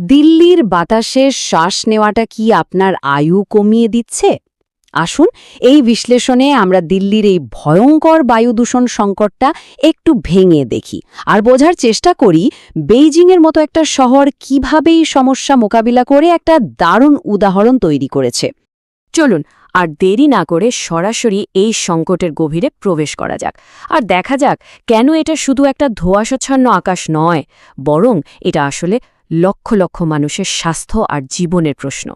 দিল্লির বাতাসে শ্বাস নেওয়াটা কি আপনার আয়ু কমিয়ে দিচ্ছে? আসুন এই বিশ্লেষণে আমরা দিল্লির এই ভয়ঙ্কর বায়ু দূষণ সংকটটা একটু ভেঙে দেখি আর বোঝার চেষ্টা করি বেইজিংয়ের মতো একটা শহর কিভাবে এই সমস্যা মোকাবিলা করে একটা দারুণ উদাহরণ তৈরি করেছে। চলুন আর দেরি না করে সরাসরি এই সংকটের গভীরে প্রবেশ করা যাক আর দেখা যাক কেন এটা শুধু একটা ধোঁয়াশাচ্ছন্ন আকাশ নয়, বরং এটা আসলে লক্ষ লক্ষ মানুষের স্বাস্থ্য আর জীবনের প্রশ্ন।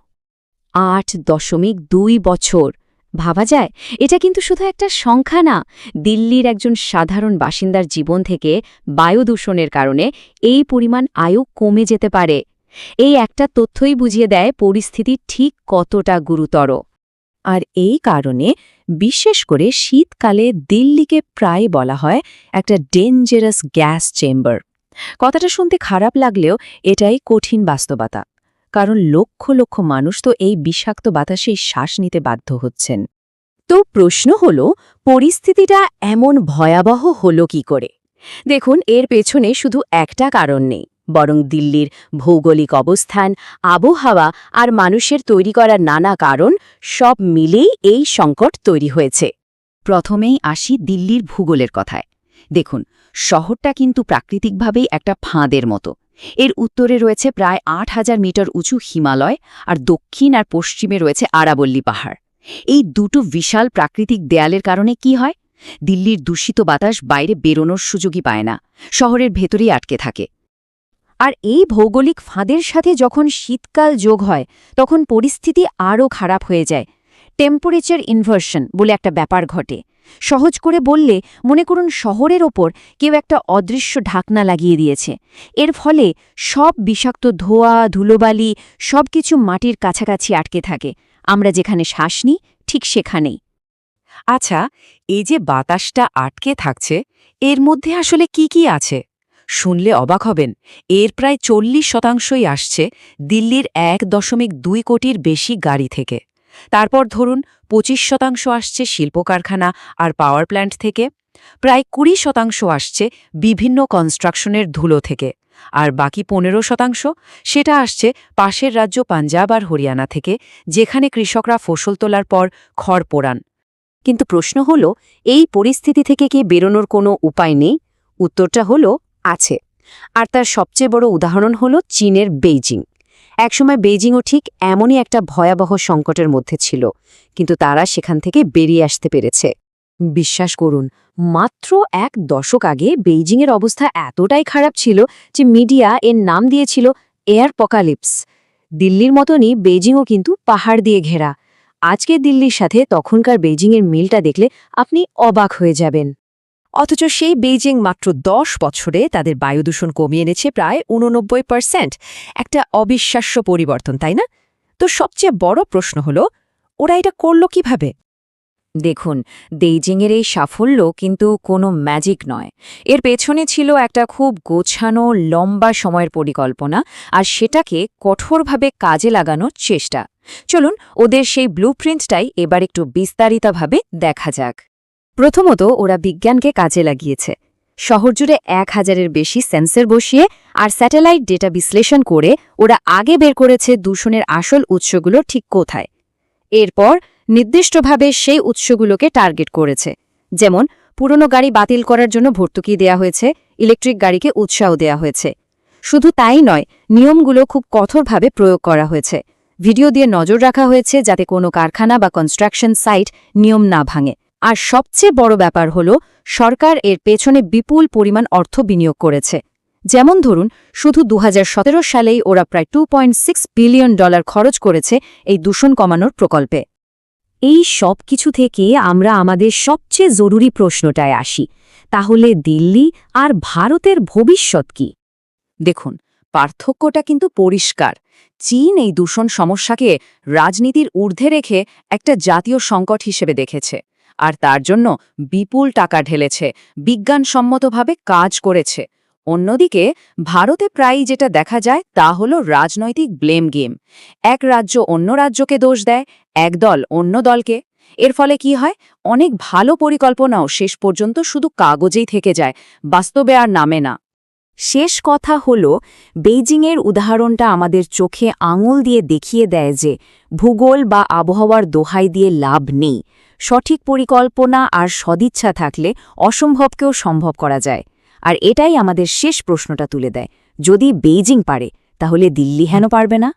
৮.২ বছর, ভাবা যায়? এটা কিন্তু শুধু একটা সংখ্যা না, দিল্লির একজন সাধারণ বাসিন্দার জীবন থেকে বায়ু দূষণের কারণে এই পরিমাণ আয়ু কমে যেতে পারে। এই একটা তথ্যই বুঝিয়ে দেয় পরিস্থিতি ঠিক কতটা গুরুতর। আর এই কারণে বিশেষ করে শীতকালে দিল্লিকে প্রায় বলা হয় একটা ডেঞ্জারাস গ্যাস চেম্বার। কথাটা শুনতে খারাপ লাগলেও এটাই কঠিন বাস্তবতা, কারণ লক্ষ লক্ষ মানুষ তো এই বিষাক্ত বাতাসেই শ্বাস নিতে বাধ্য হচ্ছেন। তো প্রশ্ন হল, পরিস্থিতিটা এমন ভয়াবহ হলো কি করে? দেখুন, এর পেছনে শুধু একটা কারণ নেই, বরং দিল্লির ভৌগোলিক অবস্থান, আবহাওয়া আর মানুষের তৈরি করা নানা কারণ সব মিলেই এই সংকট তৈরি হয়েছে। প্রথমেই আসি দিল্লির ভূগোলের কথায়। দেখুন, শহরটা কিন্তু প্রাকৃতিকভাবেই একটা ফাঁদের মতো। এর উত্তরে রয়েছে প্রায় ৮,০০০ মিটার উঁচু হিমালয়, আর দক্ষিণ আর পশ্চিমে রয়েছে আরাবল্লী পাহাড়। এই দুটো বিশাল প্রাকৃতিক দেয়ালের কারণে কি হয়? দিল্লির দূষিত বাতাস বাইরে বেরোনোর সুযোগই পায় না, শহরের ভেতরেই আটকে থাকে। আর এই ভৌগোলিক ফাঁদের সাথে যখন শীতকাল যোগ হয়, তখন পরিস্থিতি আরও খারাপ হয়ে যায়। টেম্পারেচার ইনভার্সন বলে একটা ব্যাপার ঘটে। সহজ করে বললে, মনে করুন শহরের ওপর কেউ একটা অদৃশ্য ঢাকনা লাগিয়ে দিয়েছে। এর ফলে সব বিষাক্ত ধোঁয়া, ধুলোবালি সবকিছু মাটির কাছাকাছি আটকে থাকে। আমরা যেখানে শ্বাস নিই ঠিক সেখানেই। আচ্ছা, এই যে বাতাসটা আটকে থাকছে, এর মধ্যে আসলে কি কি আছে? শুনলে অবাক হবেন, এর প্রায় ৪০% আসছে দিল্লির ১.২ কোটির বেশি গাড়ি থেকে। তারপর ধরুন ২৫% আসছে শিল্প কারখানা আর পাওয়ার প্ল্যান্ট থেকে, প্রায় ২০% আসছে বিভিন্ন কনস্ট্রাকশনের ধুলো থেকে, আর বাকি ১৫% সেটা আসছে পাশের রাজ্য পাঞ্জাব আর হরিয়ানা থেকে, যেখানে কৃষকরা ফসল তোলার পর খড় পোড়ান। কিন্তু প্রশ্ন হল, এই পরিস্থিতি থেকে কি বেরোনোর কোনো উপায় নেই? উত্তরটা হলো আছে। আর তার সবচেয়ে বড় উদাহরণ হলো চীনের বেইজিং। একসময় বেইজিংও ঠিক এমনই একটা ভয়াবহ সংকটের মধ্যে ছিল, কিন্তু তারা সেখান থেকে বেরিয়ে আসতে পেরেছে। বিশ্বাস করুন, মাত্র ১ দশক আগে বেইজিংয়ের অবস্থা এতটাই খারাপ ছিল যে মিডিয়া এর নাম দিয়েছিল এয়ার পকালিপস। দিল্লির মতনই বেইজিংও কিন্তু পাহাড় দিয়ে ঘেরা। আজকে দিল্লির সাথে তখনকার বেইজিংয়ের মিলটা দেখলে আপনি অবাক হয়ে যাবেন। অথচ সেই বেইজিং মাত্র ১০ বছরে তাদের বায়ুদূষণ কমিয়ে এনেছে প্রায় ৮৯%। একটা অবিশ্বাস্য পরিবর্তন, তাই না? তো সবচেয়ে বড় প্রশ্ন হলো, ওরা এটা করল কিভাবে? দেখুন, বেইজিংয়ের এই সাফল্য কিন্তু কোনো ম্যাজিক নয়। এর পেছনে ছিল একটা খুব গোছানো লম্বা সময়ের পরিকল্পনা, আর সেটাকে কঠোরভাবে কাজে লাগানোর চেষ্টা। চলুন ওদের সেই ব্লুপ্রিন্টটাই এবার একটু বিস্তারিতভাবে দেখা যাক। প্রথমত, ওরা বিজ্ঞানকে কাজে লাগিয়েছে। শহরজুড়ে ১,০০০-এর বেশি সেন্সর বসিয়ে আর স্যাটেলাইট ডেটা বিশ্লেষণ করে ওরা আগে বের করেছে দূষণের আসল উৎসগুলো ঠিক কোথায়। এরপর নির্দিষ্টভাবে সেই উৎসগুলোকে টার্গেট করেছে। যেমন, পুরনো গাড়ি বাতিল করার জন্য ভর্তুকি দেয়া হয়েছে, ইলেকট্রিক গাড়িকে উৎসাহ দেয়া হয়েছে। শুধু তাই নয়, নিয়মগুলো খুব কঠোরভাবে প্রয়োগ করা হয়েছে। ভিডিও দিয়ে নজর রাখা হয়েছে যাতে কোনো কারখানা বা কনস্ট্রাকশন সাইট নিয়ম না ভাঙে। আর সবচেয়ে বড় ব্যাপার হল, সরকার এর পেছনে বিপুল পরিমাণ অর্থ বিনিয়োগ করেছে। যেমন ধরুন, শুধু ২০১৭ সালেই ওরা প্রায় $2.6 বিলিয়ন খরচ করেছে এই দূষণ কমানোর প্রকল্পে। এই সব কিছু থেকে আমরা আমাদের সবচেয়ে জরুরি প্রশ্নটায় আসি, তাহলে দিল্লি আর ভারতের ভবিষ্যৎ কি? দেখুন, পার্থক্যটা কিন্তু পরিষ্কার। চীন এই দূষণ সমস্যাকে রাজনীতির ঊর্ধ্বে রেখে একটা জাতীয় সংকট হিসেবে দেখেছে, আর তার জন্য বিপুল টাকা ঢেলেছে, বিজ্ঞানসম্মতভাবে কাজ করেছে। অন্যদিকে ভারতে প্রায়ই যেটা দেখা যায় তা হলো রাজনৈতিক ব্লেম গেম। এক রাজ্য অন্য রাজ্যকে দোষ দেয়, এক দল অন্য দলকে। এর ফলে কি হয়, অনেক ভালো পরিকল্পনাও শেষ পর্যন্ত শুধু কাগজেই থেকে যায়, বাস্তবে আর নামে না। শেষ কথা হল, বেইজিংয়ের উদাহরণটা আমাদের চোখে আঙুল দিয়ে দেখিয়ে দেয় যে ভূগোল বা আবহাওয়ার দোহাই দিয়ে লাভ নেই। সঠিক পরিকল্পনা আর সদিচ্ছা থাকলে অসম্ভবকেও সম্ভব করা যায়। আর এটাই আমাদের শেষ প্রশ্নটা তুলে দেয়, যদি বেইজিং পারে তাহলে দিল্লি হেন পারবে না?